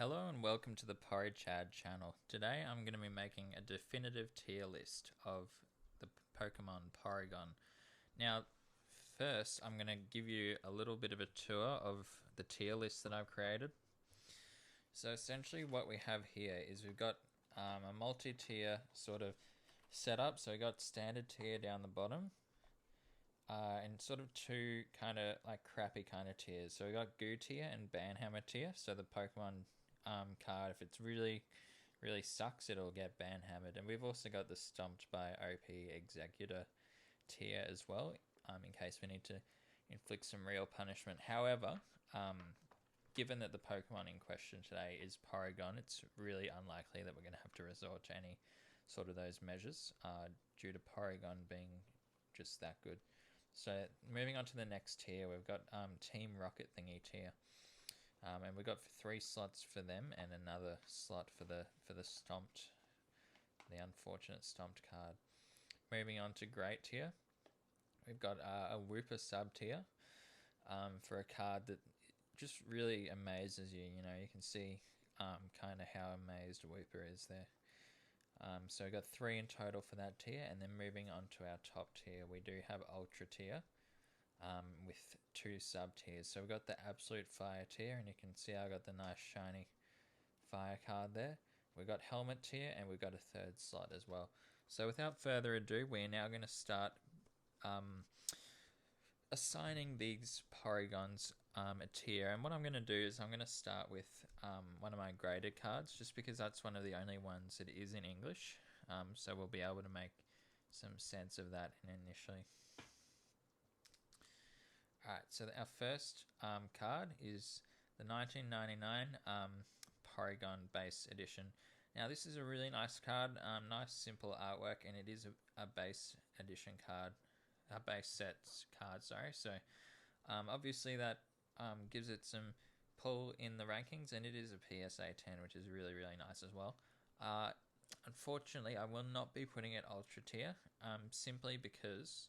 Hello and welcome to the Porychad channel. Today I'm going to be making a definitive tier list of the Pokemon Porygon. Now, first I'm going to give you a little bit of a tour of the tier list that I've created. So essentially what we have here is we've got a multi-tier sort of setup. So we've got standard tier down the bottom. And sort of two kind of like crappy kind of tiers. So we got Goo tier and Banhammer tier. So the Pokemon card, if it's really sucks, it'll get banhammered. And we've also got the Stomped by OP Executor tier as well, in case we need to inflict some real punishment. However, given that the Pokemon in question today is Porygon, it's really unlikely that we're going to have to resort to any sort of those measures due to Porygon being just that good. So moving on to the next tier, we've got Team Rocket Thingy tier, and we've got 3 slots for them and another slot for the Stomped, the unfortunate Stomped card. Moving on to Great tier, we've got a Wooper sub tier for a card that just really amazes you. You know, you can see kind of how amazed Wooper is there. So we've got 3 in total for that tier, and then moving on to our top tier, we do have Ultra tier with 2 sub tiers. So we've got the Absolute Fire tier, and you can see I got the nice shiny fire card there. We've got Helmet tier, and we've got a 3rd slot as well. So without further ado, we're now going to start assigning these Porygons a tier, and what I'm going to do is I'm going to start with one of my graded cards, just because that's one of the only ones that is in English, so we'll be able to make some sense of that initially. Alright, so our first card is the 1999 Porygon base edition. Now this is a really nice card, nice simple artwork, and it is a base edition card, a base sets card, sorry. So obviously that gives it some pull in the rankings, and it is a PSA 10, which is really nice as well. Unfortunately, I will not be putting it Ultra tier, simply because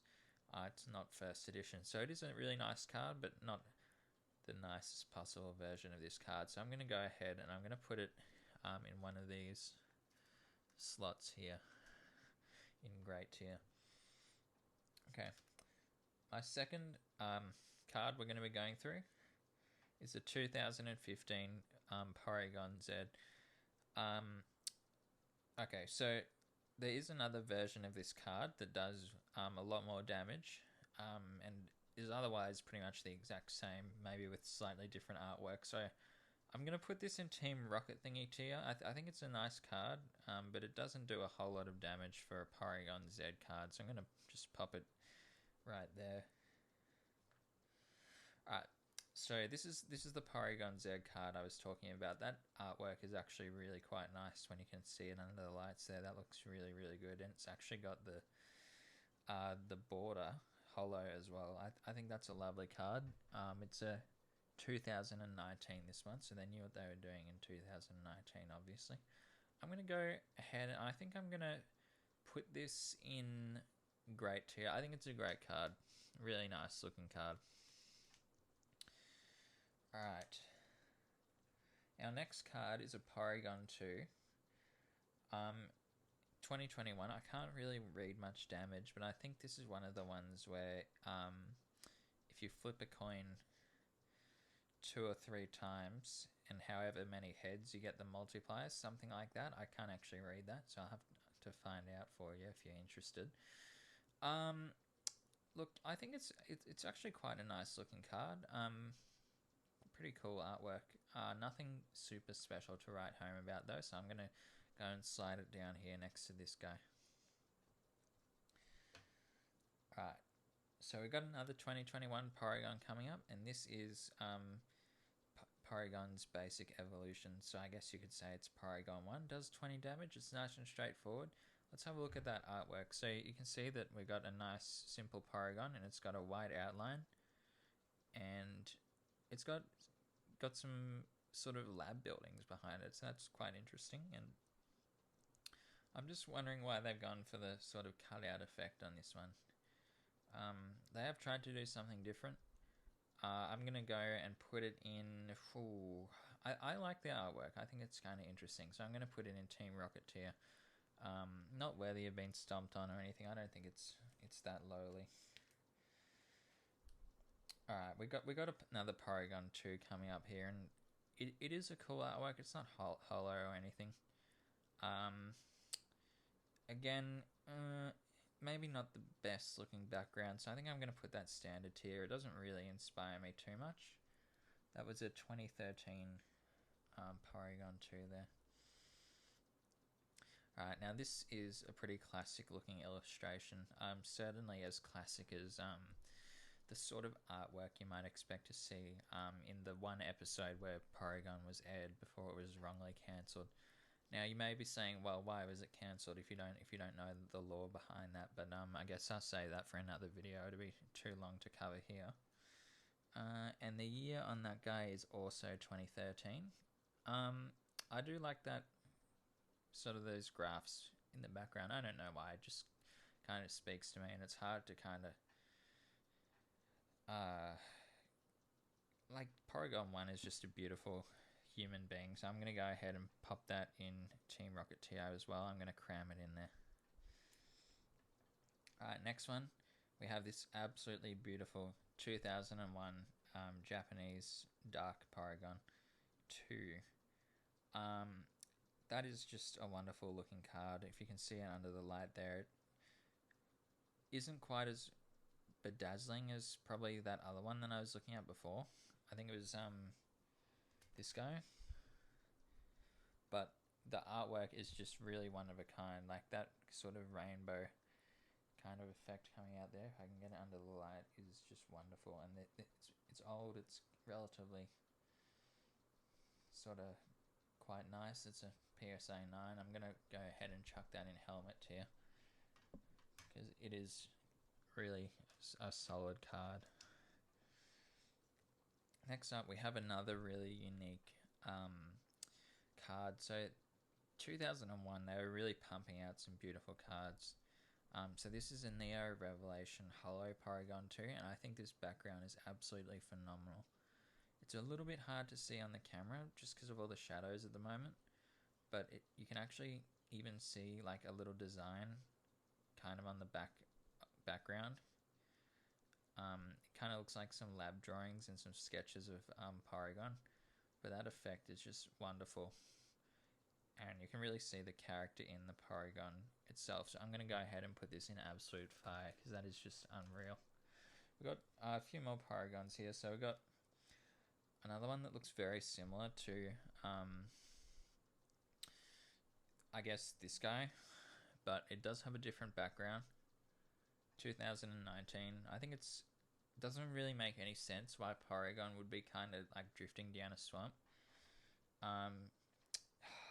it's not first edition. So it is a really nice card, but not the nicest possible version of this card. So I'm going to go ahead and I'm going to put it in one of these slots here in Great tier. Okay, my second card we're going to be going through is the 2015 Porygon Z. Okay, so there is another version of this card that does a lot more damage and is otherwise pretty much the exact same, maybe with slightly different artwork. So I'm going to put this in Team Rocket Thingy tier. I think it's a nice card, but it doesn't do a whole lot of damage for a Porygon Z card, so I'm going to just pop it right there. Alright, so this is the Porygon Z card I was talking about. That artwork is actually really quite nice when you can see it under the lights there. That looks really good, and it's actually got the border hollow as well. I think that's a lovely card. It's a 2019 this one, so they knew what they were doing in 2019, obviously. I'm going to go ahead and I think I'm going to put this in Great tier. I think it's a great card. Really nice looking card. Alright. Our next card is a Porygon 2. 2021. I can't really read much damage, but I think this is one of the ones where if you flip a coin 2 or 3 times and however many heads you get the multipliers, something like that. I can't actually read that, so I'll have to find out for you if you're interested. Look, I think it's actually quite a nice looking card. Pretty cool artwork. Nothing super special to write home about though, so I'm going to go and slide it down here next to this guy. Alright, so we've got another 2021 Porygon coming up, and this is Porygon's basic evolution. So I guess you could say it's Porygon 1. Does 20 damage. It's nice and straightforward. Let's have a look at that artwork. So you can see that we've got a nice simple Porygon, and it's got a white outline, and it's got some sort of lab buildings behind it, so that's quite interesting. And I'm just wondering why they've gone for the sort of cutout effect on this one. They have tried to do something different. I'm going to go and put it in, I like the artwork. I think it's kind of interesting. So I'm going to put it in Team Rocket tier. Not worthy of being stomped on or anything. I don't think it's that lowly. All right, we got another Porygon 2 coming up here, and it is a cool artwork. It's not hollow or anything. Again, maybe not the best looking background, so I think I'm going to put that standard tier. It doesn't really inspire me too much. That was a 2013 Porygon 2 there. Alright, now this is a pretty classic looking illustration. Certainly as classic as the sort of artwork you might expect to see in the one episode where Porygon was aired before it was wrongly cancelled. Now you may be saying, well, why was it cancelled if you don't know the lore behind that? But I guess I'll say that for another video. It'll be too long to cover here. And the year on that guy is also 2013. I do like that sort of those graphs in the background. I don't know why, it just kind of speaks to me, and it's hard to kind of like Porygon 1 is just a beautiful human being, so I'm going to go ahead and pop that in Team Rocket TO as well. I'm going to cram it in there. Alright, next one, we have this absolutely beautiful 2001 Japanese Dark Porygon 2. That is just a wonderful looking card. If you can see it under the light there, it isn't quite as bedazzling as probably that other one that I was looking at before. I think it was this guy. But the artwork is just really one of a kind. Like that sort of rainbow kind of effect coming out there, if I can get it under the light, is just wonderful. And it's old, it's relatively sort of quite nice. It's a PSA 9. I'm going to go ahead and chuck that in helmet tier because it is really a solid card. Next up, we have another really unique card. So 2001, they were really pumping out some beautiful cards. So this is a Neo Revelation Holo Porygon 2, and I think this background is absolutely phenomenal. It's a little bit hard to see on the camera just because of all the shadows at the moment, but you can actually even see like a little design kind of on the background. It kind of looks like some lab drawings and some sketches of Porygon, but that effect is just wonderful. And you can really see the character in the Porygon itself. So I'm going to go ahead and put this in absolute fire because that is just unreal. We've got a few more Porygons here. So we've got another one that looks very similar to, I guess, this guy. But it does have a different background. 2019. I think it doesn't really make any sense why Porygon would be kind of like drifting down a swamp.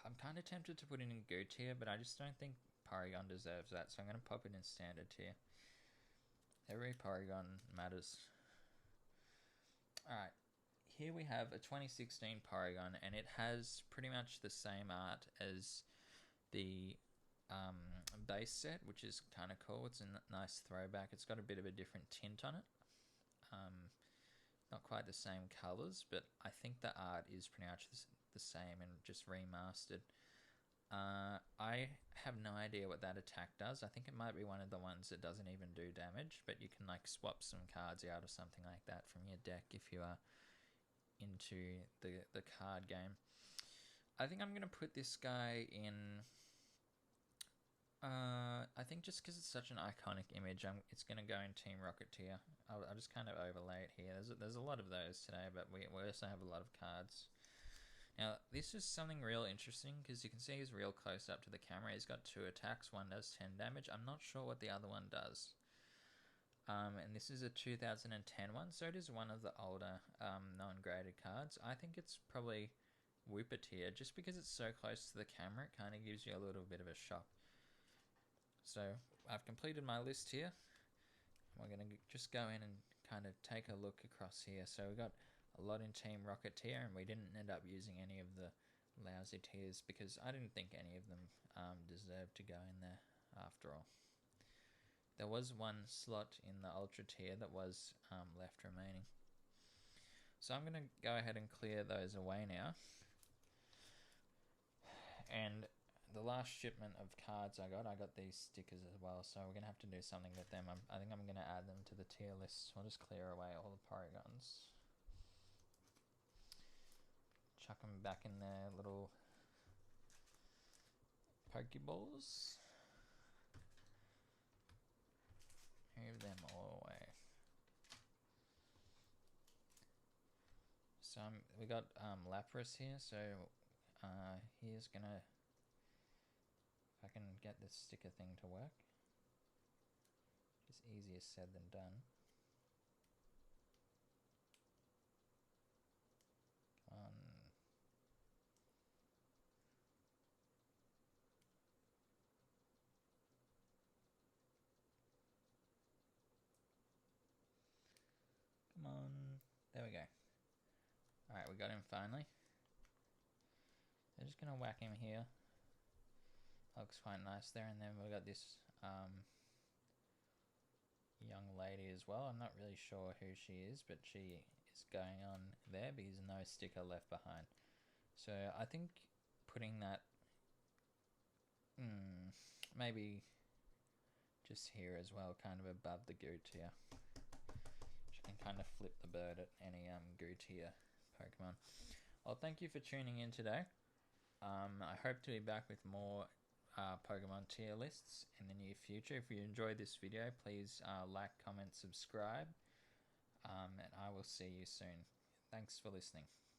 I'm kind of tempted to put it in Go tier, but I just don't think Porygon deserves that, so I'm going to pop it in standard tier. Every Porygon matters. Alright, here we have a 2016 Porygon, and it has pretty much the same art as the base set, which is kind of cool. It's a nice throwback. It's got a bit of a different tint on it. Not quite the same colours, but I think the art is pretty much the same and just remastered. I have no idea what that attack does. I think it might be one of the ones that doesn't even do damage, but you can like swap some cards out or something like that from your deck if you are into the card game. I think I'm going to put this guy in... I think just because it's such an iconic image, it's going to go in Team Rocket tier. I'll just kind of overlay it here. There's a lot of those today, but we also have a lot of cards. Now, this is something real interesting because you can see he's real close up to the camera. He's got 2 attacks. One does 10 damage. I'm not sure what the other one does. And this is a 2010 one, so it is one of the older non-graded cards. I think it's probably Wooper tier just because it's so close to the camera. It kind of gives you a little bit of a shock. So I've completed my list here. We're going to just go in and kind of take a look across here. So we got a lot in Team Rocket tier, and we didn't end up using any of the lousy tiers because I didn't think any of them deserved to go in there after all. There was one slot in the Ultra tier that was left remaining. So I'm going to go ahead and clear those away now. last shipment of cards I got these stickers as well, so we're going to have to do something with them. I think I'm going to add them to the tier list. I'll just clear away all the Porygons. Chuck them back in their little Pokeballs. Move them all away. So we got Lapras here, so here's gonna, if I can get this sticker thing to work. It's easier said than done. Come on. Come on. There we go. Alright, we got him finally. I'm just gonna whack him here. Looks quite nice there, and then we got this young lady as well. I'm not really sure who she is, but she is going on there because no sticker left behind. So I think putting that maybe just here as well, kind of above the goo tier. You can kind of flip the bird at any goo tier Pokemon. Well, thank you for tuning in today. I hope to be back with more Pokemon tier lists in the near future. If you enjoyed this video, please like, comment, subscribe, and I will see you soon. Thanks for listening.